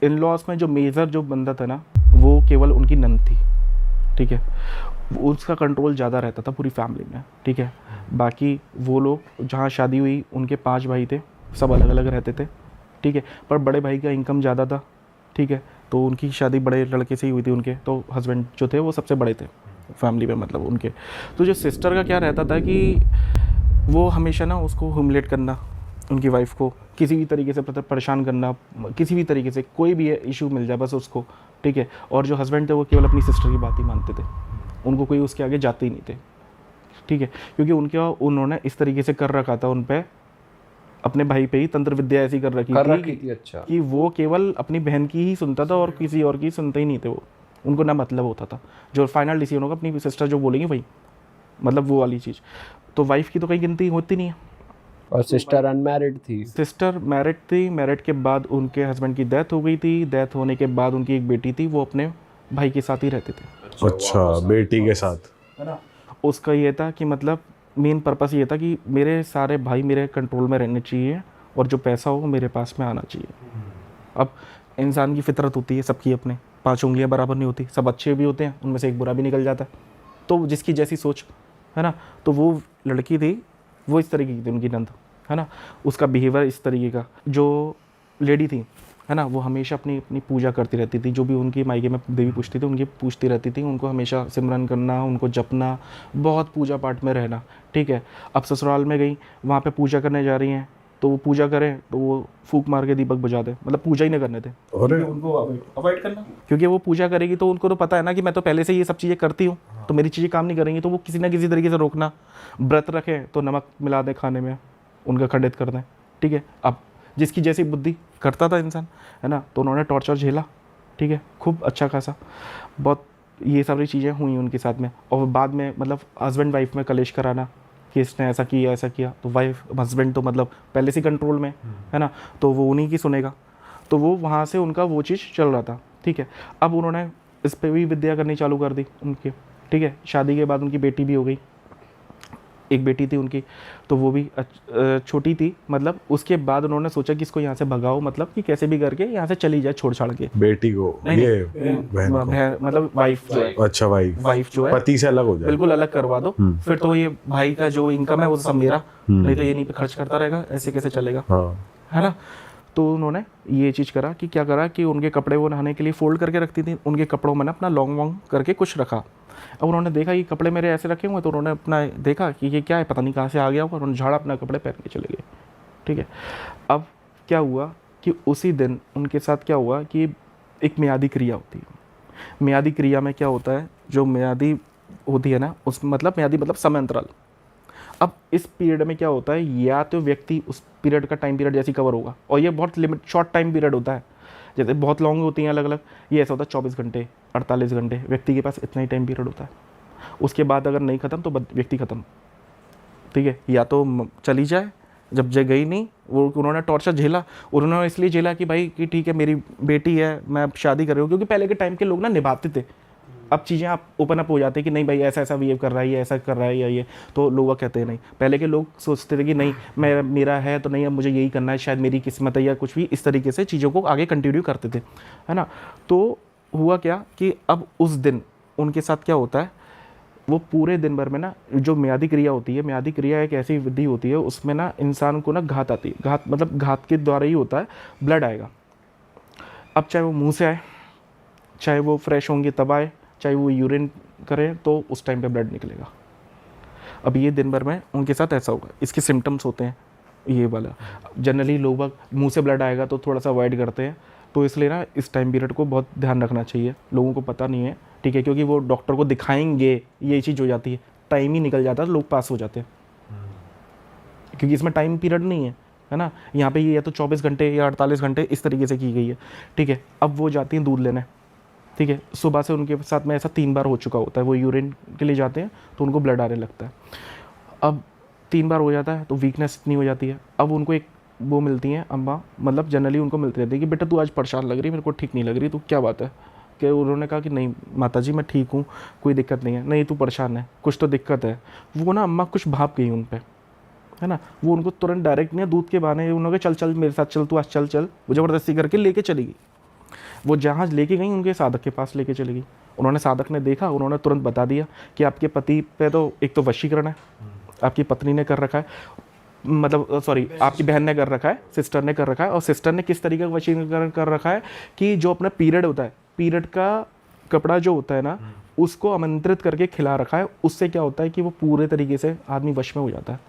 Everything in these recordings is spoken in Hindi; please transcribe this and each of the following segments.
इन लॉज में जो मेजर जो बंदा था ना, वो केवल उनकी नंद थी, ठीक है। उसका कंट्रोल ज़्यादा रहता था पूरी फैमिली में, ठीक है। बाकी वो लोग जहाँ शादी हुई उनके 5 भाई थे, सब अलग अलग रहते थे, ठीक है। पर बड़े भाई का इनकम ज़्यादा था, ठीक है, तो उनकी शादी बड़े लड़के से ही हुई थी उनके, तो हस्बैंड जो थे वो सबसे बड़े थे फैमिली में, मतलब उनके। तो जो सिस्टर का क्या रहता था कि वो हमेशा ना उसको ह्यूमिलेट करना, उनकी वाइफ को किसी भी तरीके से परेशान करना, किसी भी तरीके से कोई भी इशू मिल जाए बस उसको, ठीक है। और जो हस्बैंड थे वो केवल अपनी सिस्टर की बात ही मानते थे, उनको कोई उसके आगे जाते ही नहीं थे, ठीक है। क्योंकि उन्होंने इस तरीके से कर रखा था उन पे, अपने भाई पे ही तंत्र विद्या ऐसी कर रखी थी अच्छा। कि वो केवल अपनी बहन की ही सुनता था और किसी और की सुनते ही नहीं थे वो, उनको ना मतलब होता था, जो फाइनल डिसीजन होगा अपनी सिस्टर जो बोलेंगे वही, मतलब वो वाली चीज़। तो वाइफ की तो कहीं गिनती होती नहीं है। और सिस्टर अनमैरिड थी? सिस्टर मैरिड थी, मैरिड के बाद उनके हस्बैंड की डेथ हो गई थी, डेथ होने के बाद उनकी एक बेटी थी, वो अपने भाई के साथ ही रहते थे। अच्छा, बेटी के साथ, है ना। उसका ये था कि मतलब मेन पर्पस ये था कि मेरे सारे भाई मेरे कंट्रोल में रहने चाहिए और जो पैसा हो वो मेरे पास में आना चाहिए। अब इंसान की फितरत होती है सबकी अपने, 5 उंगलियां बराबर नहीं होती, सब अच्छे भी होते हैं, उनमें से एक बुरा भी निकल जाता है, तो जिसकी जैसी सोच, है ना। तो वो लड़की थी, वो इस तरीके की थी उनकी नंद, है ना। उसका बिहेवियर इस तरीके का, जो लेडी थी, है ना, वो हमेशा अपनी अपनी पूजा करती रहती थी, जो भी उनकी मायके में देवी पूछती थी उनकी पूछती रहती थी, उनको हमेशा सिमरन करना, उनको जपना, बहुत पूजा पाठ में रहना, ठीक है। अब ससुराल में गई, वहाँ पे पूजा करने जा रही हैं, तो वो पूजा करें तो वो फूंक मार के दीपक बुझा दे, मतलब पूजा ही नहीं करने थे, उनको अवॉइड करना, क्योंकि वो पूजा करेगी तो उनको तो पता है ना कि मैं तो पहले से ये सब चीज़ें करती हूँ, तो मेरी चीज़ें काम नहीं करेंगी, तो वो किसी ना किसी तरीके से रोकना। व्रत रखें तो नमक मिला दें खाने में, उनका खंडित कर दें, ठीक है। अब जिसकी जैसी बुद्धि करता था इंसान, है ना, तो उन्होंने टॉर्चर झेला, ठीक है, खूब अच्छा खासा, बहुत ये सारी चीज़ें हुई उनके साथ में। और बाद में मतलब हस्बैंड वाइफ में कलेश कराना कि इसने ऐसा किया, तो वाइफ हस्बैंड तो मतलब पहले से कंट्रोल में, है ना, तो वो उन्हीं की सुनेगा, तो वो वहाँ से उनका वो चीज़ चल रहा था, ठीक है। अब उन्होंने इस पर भी विद्या करनी चालू कर दी उनके, ठीक है। शादी के बाद उनकी बेटी भी हो गई, एक बेटी थी उनकी, तो वो भी छोटी थी, मतलब उसके बाद उन्होंने सोचा कि इसको यहाँ से भगाओ, मतलब कि कैसे भी करके यहाँ से चली जाए छोड़ छाड़ के। बेटी को, ये बहन को, मतलब वाइफ जो है, अच्छा वाइफ जो है पति से अलग हो जाए, बिल्कुल अलग करवा दो, फिर तो ये भाई का जो इनकम है वो सब मेरा, नहीं तो ये नहीं पे खर्च करता रहेगा, ऐसे कैसे चलेगा, हाँ। है ना। तो उन्होंने ये चीज़ करा कि क्या करा कि उनके कपड़े वो नहाने के लिए फोल्ड करके रखती थी, उनके कपड़ों में ना अपना लॉन्ग वॉन्ग करके कुछ रखा। अब उन्होंने देखा कि कपड़े मेरे ऐसे रखे हुए, तो उन्होंने अपना देखा कि ये क्या है, पता नहीं कहाँ से आ गया होगा, उन्होंने झाड़ा अपना कपड़े पहन के चले गए, ठीक है। अब क्या हुआ कि उसी दिन उनके साथ क्या हुआ कि एक मियादी क्रिया होती है। मियादी क्रिया में क्या होता है, जो मियादी होती है ना, उस मतलब मियादी मतलब समय अंतराल। अब इस पीरियड में क्या होता है, या तो व्यक्ति उस पीरियड का टाइम पीरियड जैसी कवर होगा, और ये बहुत लिमिट शॉर्ट टाइम पीरियड होता है, जैसे बहुत लॉन्ग होती हैं अलग अलग, ये ऐसा होता है 24 घंटे 48 घंटे, व्यक्ति के पास इतना ही टाइम पीरियड होता है। उसके बाद अगर नहीं ख़त्म तो व्यक्ति ख़त्म, ठीक है। या तो चली जाए, जब गई नहीं, वो उन्होंने टॉर्चर झेला, उन्होंने इसलिए झेला कि भाई कि ठीक है मेरी बेटी है, मैं अब शादी कर रही हूँ, क्योंकि पहले के टाइम के लोग ना निभाते थे। अब चीज़ें आप ओपन अप हो जाते हैं कि नहीं भाई ऐसा ऐसा बिहेव कर रहा है, ये ऐसा कर रहा है, या ये, तो लोग कहते हैं नहीं। पहले के लोग सोचते थे कि नहीं मेरा है तो नहीं, अब मुझे यही करना है, शायद मेरी किस्मत है, या कुछ भी इस तरीके से चीज़ों को आगे कंटिन्यू करते थे, है ना। तो हुआ क्या कि अब उस दिन उनके साथ क्या होता है, वो पूरे दिन भर में ना जो म्यादी क्रिया होती है, म्यादी क्रिया एक ऐसी विधि होती है, उसमें ना इंसान को ना घात आती है, घात मतलब घात के द्वारा ही होता है, ब्लड आएगा। अब चाहे वो मुंह से आए, चाहे वो फ्रेश होंगे तब आए, चाहे वो यूरिन करें तो उस टाइम पे ब्लड निकलेगा। अब ये दिन भर में उनके साथ ऐसा होगा, इसके सिम्टम्स होते हैं ये वाला। जनरली लोग मुंह से ब्लड आएगा तो थोड़ा सा अवॉइड करते हैं, तो इसलिए ना इस टाइम पीरियड को बहुत ध्यान रखना चाहिए, लोगों को पता नहीं है, ठीक है, क्योंकि वो डॉक्टर को दिखाएंगे ये चीज़ हो जाती है, टाइम ही निकल जाता है, लोग पास हो जाते हैं, क्योंकि इसमें टाइम पीरियड नहीं है ना। यहाँ पे ये या तो 24 घंटे या 48 घंटे इस तरीके से की गई है, ठीक है। अब वो जाती हैं दूध लेने, ठीक है, सुबह से उनके साथ में ऐसा 3 बार हो चुका होता है, वो यूरिन के लिए जाते हैं तो उनको ब्लड आने लगता है। अब 3 बार हो जाता है तो वीकनेस इतनी हो जाती है, अब उनको एक वो मिलती हैं अम्मा, मतलब जनरली उनको मिलती रहती है कि बेटा तू आज परेशान लग रही है, मेरे को ठीक नहीं लग रही, तो क्या बात है, कि उन्होंने कहा कि नहीं माताजी मैं ठीक हूँ, कोई दिक्कत नहीं है, नहीं तू परेशान है, कुछ तो दिक्कत है। वो ना अम्मा कुछ भाप गई उन पर, है ना, वो उनको तुरंत डायरेक्ट नहीं दूध के बहाने उन्होंने चल चल मेरे साथ चल, तू आज चल चल, वो ज़बरदस्ती करके लेके चली गई। वो जहाँ लेके गई उनके साधक के पास लेके चली गई। उन्होंने साधक ने देखा, उन्होंने तुरंत बता दिया कि आपके पति पे तो एक तो वशीकरण है, आपकी पत्नी ने कर रखा है, मतलब सॉरी आपकी बहन ने कर रखा है, सिस्टर ने कर रखा है। और सिस्टर ने किस तरीके का वशीकरण कर रखा है कि जो अपना पीरियड होता है, पीरियड का कपड़ा जो होता है ना, उसको आमंत्रित करके खिला रखा है। उससे क्या होता है कि वो पूरे तरीके से आदमी वश में हो जाता है।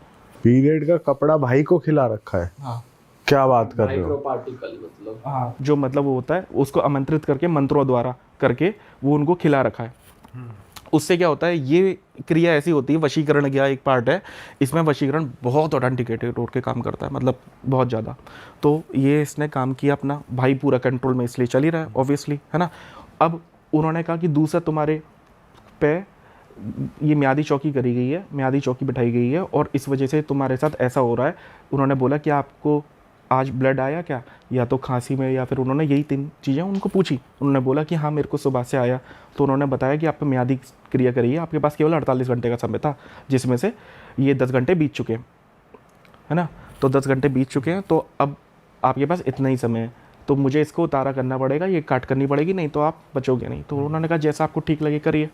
पीरियड का कपड़ा भाई को खिला रखा है? हाँ, क्या बात कर रहे माइक्रो हो? पार्टिकल मतलब। हाँ, जो मतलब वो होता है उसको आमंत्रित करके मंत्रों द्वारा करके वो उनको खिला रखा है। उससे क्या होता है, ये क्रिया ऐसी होती है, वशीकरण का एक पार्ट है इसमें। वशीकरण बहुत ऑथेंटिकेटेड होकर काम करता है, मतलब बहुत ज़्यादा। तो ये इसने काम किया अपना, भाई पूरा कंट्रोल में इसलिए चल ही रहा है ऑब्वियसली, है ना। अब उन्होंने कहा कि दूसरा तुम्हारे पे ये म्यादी चौकी करी गई है, म्यादी चौकी बिठाई गई है और इस वजह से तुम्हारे साथ ऐसा हो रहा है। उन्होंने बोला कि आपको आज ब्लड आया क्या, या तो खांसी में, या फिर उन्होंने यही 3 चीज़ें उनको पूछी। उन्होंने बोला कि हाँ मेरे को सुबह से आया। तो उन्होंने बताया कि आपको म्यादी क्रिया करी है, आपके पास केवल 48 घंटे का समय था, जिसमें से ये 10 घंटे बीत चुके हैं, है ना। तो 10 घंटे बीत चुके हैं, तो अब आपके पास इतना ही समय है, तो मुझे इसको उतारा करना पड़ेगा, ये काट करनी पड़ेगी, नहीं तो आप बचोगे नहीं। तो उन्होंने कहा जैसा आपको ठीक लगे करिए।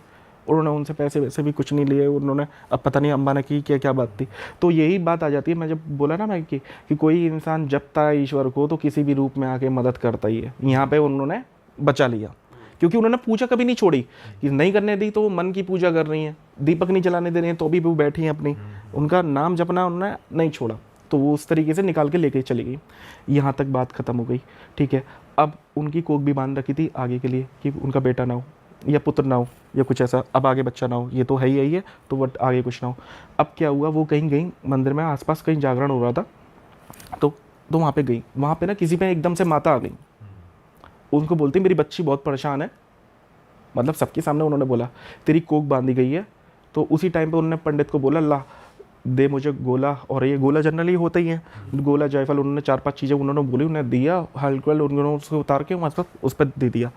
उन्होंने उनसे पैसे वैसे भी कुछ नहीं लिए उन्होंने, अब पता नहीं अम्बा ने की क्या बात थी। तो यही बात आ जाती है, मैं जब बोला ना मैं कि कोई इंसान जपता है ईश्वर को तो किसी भी रूप में आके मदद करता ही है। यहाँ पे उन्होंने बचा लिया, क्योंकि उन्होंने पूजा कभी नहीं छोड़ी कि नहीं करने दी, तो वो मन की पूजा कर रही हैं, दीपक नहीं जलाने दे रही हैं तो भी वो बैठी हैं अपनी, उनका नाम जपना उन्होंने नहीं छोड़ा। तो वो उस तरीके से निकाल के लेके चली गई। यहाँ तक बात ख़त्म हो गई, ठीक है। अब उनकी कोख भी बांध रखी थी आगे के लिए कि उनका बेटा ना हो या पुत्र ना हो या कुछ ऐसा, अब आगे बच्चा ना हो, ये तो है ही है, तो बट आगे कुछ ना हो। अब क्या हुआ, वो कहीं गई मंदिर में, आसपास कहीं जागरण हो रहा था, तो वहाँ पे गई। वहाँ पे ना किसी पे एकदम से माता आ गई, उनको बोलती मेरी बच्ची बहुत परेशान है, मतलब सबके सामने उन्होंने बोला तेरी कोख बांधी गई है। तो उसी टाइम पे उन्होंने पंडित को बोला ला दे मुझे गोला, और ये गोला जनरली होता ही है, गोला जायफल, उन्होंने 4-5 चीज़ें उन्होंने बोली, उन्हें दिया, हल्का उन्होंने उसको उतार के मतलब उस पर दे दिया।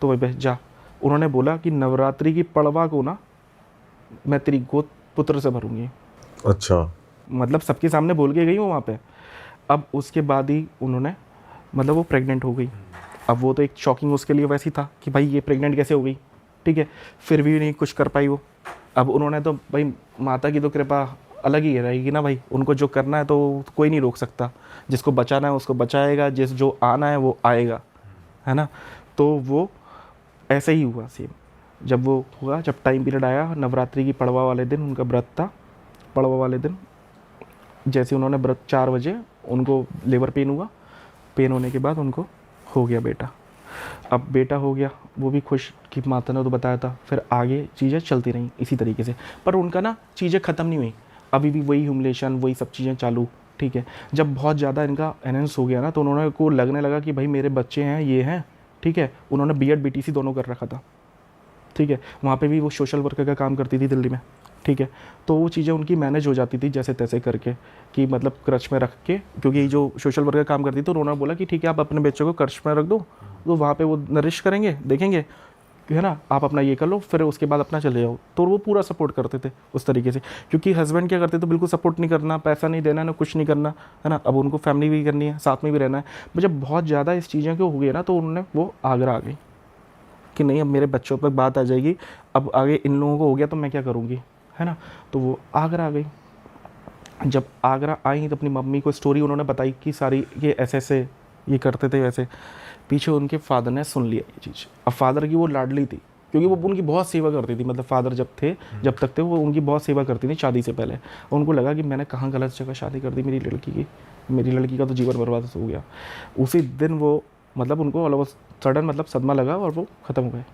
तो वही जा, उन्होंने बोला कि नवरात्रि की पड़वा को ना मैं तेरी गोद पुत्र से भरूंगी। अच्छा, मतलब सबके सामने बोल के गई वो वहाँ पे। अब उसके बाद ही उन्होंने मतलब वो प्रेग्नेंट हो गई। अब वो तो एक शॉकिंग उसके लिए वैसी था कि भाई ये प्रेग्नेंट कैसे हो गई, ठीक है। फिर भी नहीं कुछ कर पाई वो। अब उन्होंने तो भाई माता की तो कृपा अलग ही रहेगी ना भाई, उनको जो करना है तो कोई नहीं रोक सकता, जिसको बचाना है उसको बचाएगा, जो आना है वो आएगा, है ना। तो वो ऐसे ही हुआ सेम। जब वो हुआ, जब टाइम पीरियड आया नवरात्रि की पड़वा वाले दिन, उनका व्रत था, पड़वा वाले दिन जैसे उन्होंने व्रत 4 बजे उनको लेबर पेन हुआ, पेन होने के बाद उनको हो गया बेटा। अब बेटा हो गया, वो भी खुश कि माता ने तो बताया था। फिर आगे चीज़ें चलती रहीं इसी तरीके से, पर उनका ना चीज़ें ख़त्म नहीं हुई, अभी भी वही ह्यूमिलेशन, वही सब चीज़ें चालू, ठीक है। जब बहुत ज़्यादा इनका एनहेंस हो गया ना, तो उन्होंने को लगने लगा कि भाई मेरे बच्चे हैं, ये हैं, ठीक है। उन्होंने बीएड बीटीसी दोनों कर रखा था, ठीक है। वहाँ पे भी वो सोशल वर्कर का काम करती थी दिल्ली में, ठीक है। तो वो चीज़ें उनकी मैनेज हो जाती थी जैसे तैसे करके, कि मतलब क्रच में रख के, क्योंकि जो सोशल वर्कर काम करती थी, तो उन्होंने बोला कि ठीक है आप अपने बच्चों को क्रच में रख दो, तो वहाँ पे वो नरिश करेंगे, देखेंगे, है ना, आप अपना ये कर लो, फिर उसके बाद अपना चले जाओ। तो वो पूरा सपोर्ट करते थे उस तरीके से, क्योंकि हस्बैंड क्या करते थे, बिल्कुल सपोर्ट नहीं करना, पैसा नहीं देना, ना कुछ नहीं करना, है ना। अब उनको फैमिली भी करनी है, साथ में भी रहना है। जब बहुत ज़्यादा इस चीज़ों के हो गई ना, तो उन्होंने वो आगरा आ गई कि नहीं अब मेरे बच्चों पर बात आ जाएगी, अब आगे इन लोगों को हो गया तो मैं क्या करूँगी, है ना। तो वो आगरा आ गई। जब आगरा आई तो अपनी मम्मी को स्टोरी उन्होंने बताई कि सारी ये ऐसे ये करते थे वैसे। पीछे उनके फादर ने सुन लिया ये चीज़। अब फादर की वो लाडली थी, क्योंकि वो उनकी बहुत सेवा करती थी, मतलब फादर जब तक थे वो उनकी बहुत सेवा करती थी शादी से पहले। उनको लगा कि मैंने कहाँ गलत जगह शादी कर दी मेरी लड़की का तो जीवन बर्बाद हो गया। उसी दिन वो मतलब उनको ऑल ओवर सडन मतलब सदमा लगा और वो ख़त्म हो गए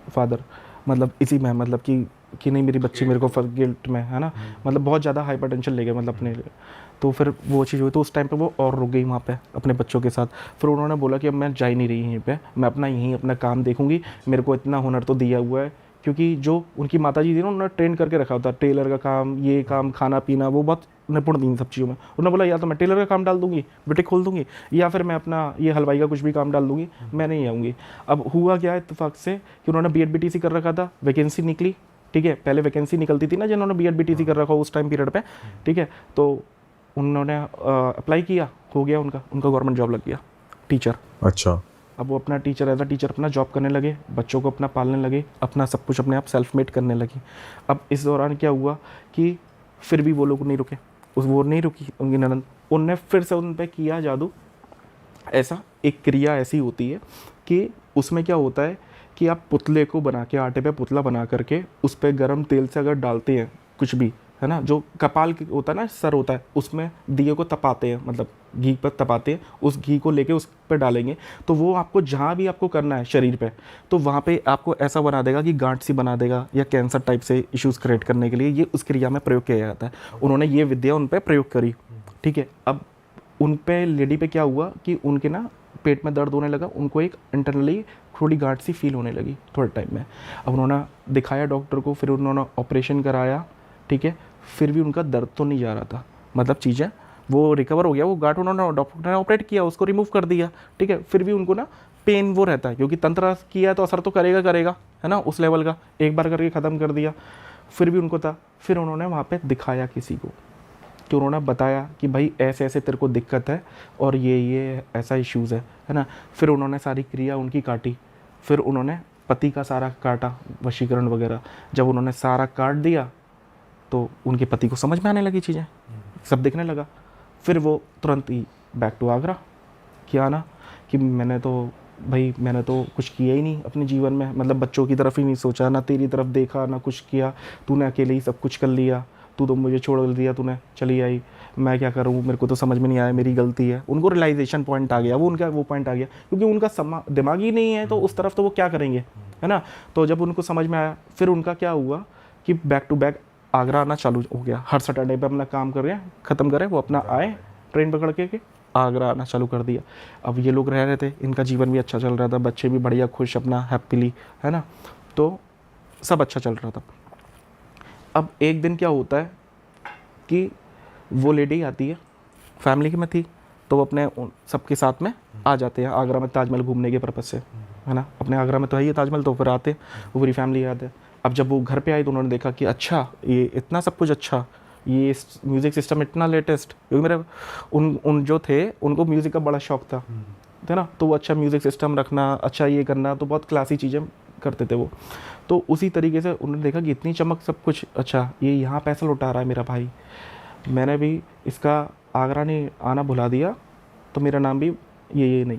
फादर, मतलब इसी में, मतलब कि नहीं मेरी बच्ची मेरे को गिल्ट में, है ना, मतलब बहुत ज़्यादा हाइपरटेंशन ले गए मतलब अपने लिए। तो फिर वो चीज़ हुई, तो उस टाइम पे वो और रुक गई वहाँ पे अपने बच्चों के साथ। फिर उन्होंने बोला कि अब मैं जा ही नहीं रही यहीं पे, मैं अपना यहीं अपना काम देखूंगी, मेरे को इतना हुनर तो दिया हुआ है। क्योंकि जो उनकी माता जी थी ना, उन्होंने ट्रेन करके रखा होता, टेलर का काम, ये काम, खाना पीना, वो बहुत निपुण थी इन सब चीज़ों में। उन्होंने बोला या तो मैं टेलर का काम डाल दूंगी, बुटीक खोल दूंगी, या फिर मैं अपना ये हलवाई का कुछ भी काम डाल दूंगी, मैं नहीं आऊँगी। अब हुआ क्या इत्तेफाक से कि उन्होंने बीएड बीटीसी कर रखा था, वैकेंसी निकली, ठीक है। पहले वैकेंसी निकलती थी ना जिन्होंने बीएड बीटीसी कर रखा उस टाइम पीरियड पे, ठीक है। तो उन्होंने अप्लाई किया, हो गया उनका गवर्नमेंट जॉब लग गया, टीचर। अच्छा। अब वो अपना टीचर एज अ टीचर अपना जॉब करने लगे, बच्चों को अपना पालने लगे, अपना सब कुछ अपने आप सेल्फ मेड करने लगी। अब इस दौरान क्या हुआ कि फिर भी वो लोग नहीं रुके, वो नहीं रुकी उनकी ननद, उनने फिर से उन पर किया जादू। ऐसा एक क्रिया ऐसी होती है कि उसमें क्या होता है कि आप पुतले को बना के, आटे पे पुतला बना करके उस पर गर्म तेल से अगर डालते हैं कुछ भी, है ना, जो कपाल होता है ना, सर होता है, उसमें दिए को तपाते हैं, मतलब घी पर तपाते हैं, उस घी को लेके उस पर डालेंगे तो वो आपको जहाँ भी आपको करना है शरीर पे, तो वहाँ पे आपको ऐसा बना देगा कि गांठ सी बना देगा, या कैंसर टाइप से इश्यूज़ क्रिएट करने के लिए ये उस क्रिया में प्रयोग किया जाता है। उन्होंने ये विद्या उन पर प्रयोग करी, ठीक है। अब उन पे लेडी पे क्या हुआ कि उनके ना पेट में दर्द होने लगा, उनको एक इंटरनली थोड़ी गांठ सी फील होने लगी थोड़े टाइम में। अब उन्होंने दिखाया डॉक्टर को, फिर उन्होंने ऑपरेशन कराया, ठीक है, फिर भी उनका दर्द तो नहीं जा रहा था, मतलब चीज़ें वो रिकवर हो गया, वो गांठ उन्होंने डॉक्टर ने ऑपरेट किया, उसको रिमूव कर दिया, ठीक है, फिर भी उनको ना पेन वो रहता है, क्योंकि तंत्र किया तो असर तो करेगा करेगा, है ना, उस लेवल का एक बार करके ख़त्म कर दिया, फिर भी उनको था। फिर उन्होंने वहाँ पे दिखाया किसी को, कि उन्होंने बताया कि भाई ऐसे ऐसे तेरे को दिक्कत है और ये ऐसा इश्यूज़ है ना। फिर उन्होंने सारी क्रिया उनकी काटी, फिर उन्होंने पति का सारा काटा, वशीकरण वगैरह, जब उन्होंने सारा काट दिया तो उनके पति को समझ में आने लगी चीज़ें, सब दिखने लगा। फिर वो तुरंत ही बैक टू आगरा किया ना, कि मैंने तो कुछ किया ही नहीं अपने जीवन में, मतलब बच्चों की तरफ ही नहीं सोचा, ना तेरी तरफ देखा, ना कुछ किया, तूने अकेले ही सब कुछ कर लिया, तू तो मुझे छोड़ दिया, तूने चली आई, मैं क्या करूँ, मेरे को तो समझ में नहीं आया, मेरी गलती है। उनको रियलाइजेशन पॉइंट आ गया, वो उनका वो पॉइंट आ गया, क्योंकि उनका दिमाग ही नहीं है तो उस तरफ तो वो क्या करेंगे, है ना। तो जब उनको समझ में आया, फिर उनका क्या हुआ कि बैक टू बैक आगरा आना चालू हो गया, हर सैटरडे पे अपना काम कर रहे हैं, ख़त्म करें, वो अपना आए ट्रेन पकड़ के आगरा आना चालू कर दिया। अब ये लोग रह रहे थे, इनका जीवन भी अच्छा चल रहा था, बच्चे भी बढ़िया खुश अपना हैप्पीली, है ना, तो सब अच्छा चल रहा था। अब एक दिन क्या होता है कि वो लेडी आती है, फैमिली में थी, तो वो अपने सबके साथ में आ जाते हैं आगरा में ताजमहल घूमने के पर्पज़ से, है ना, अपने आगरा में तो है ही ताजमहल, तो फिर आते वो पूरी फैमिली आते हैं। अब जब वो घर पे आई तो उन्होंने देखा कि अच्छा ये इतना सब कुछ, अच्छा ये म्यूज़िक सिस्टम इतना लेटेस्ट, क्योंकि मेरे उन जो थे उनको म्यूज़िक का बड़ा शौक था, है ना, तो वो अच्छा म्यूज़िक सिस्टम रखना, अच्छा ये करना, तो बहुत क्लासी चीज़ें करते थे वो। तो उसी तरीके से उन्होंने देखा कि इतनी चमक सब कुछ, अच्छा ये यहाँ पैसा लौटा रहा है मेरा भाई, मैंने भी इसका आगरा नहीं आना भुला दिया, तो मेरा नाम भी ये नहीं।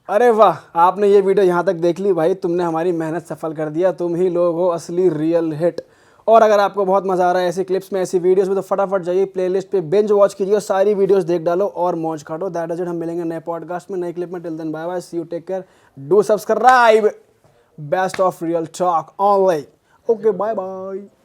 अरे वाह, आपने ये वीडियो यहाँ तक देख ली भाई, तुमने हमारी मेहनत सफल कर दिया, तुम ही लोग हो असली रियल हिट। और अगर आपको बहुत मज़ा आ रहा है ऐसी क्लिप्स में, ऐसी वीडियोस में, तो फटाफट जाइए प्लेलिस्ट पे बिंज वॉच कीजिए और सारी वीडियोस देख डालो और मौज काटो। दैट इज इट, हम मिलेंगे नए पॉडकास्ट में, नई क्लिप में। Till then bye bye, see you, take care, do subscribe, best of Real Talk Online. Okay, bye bye.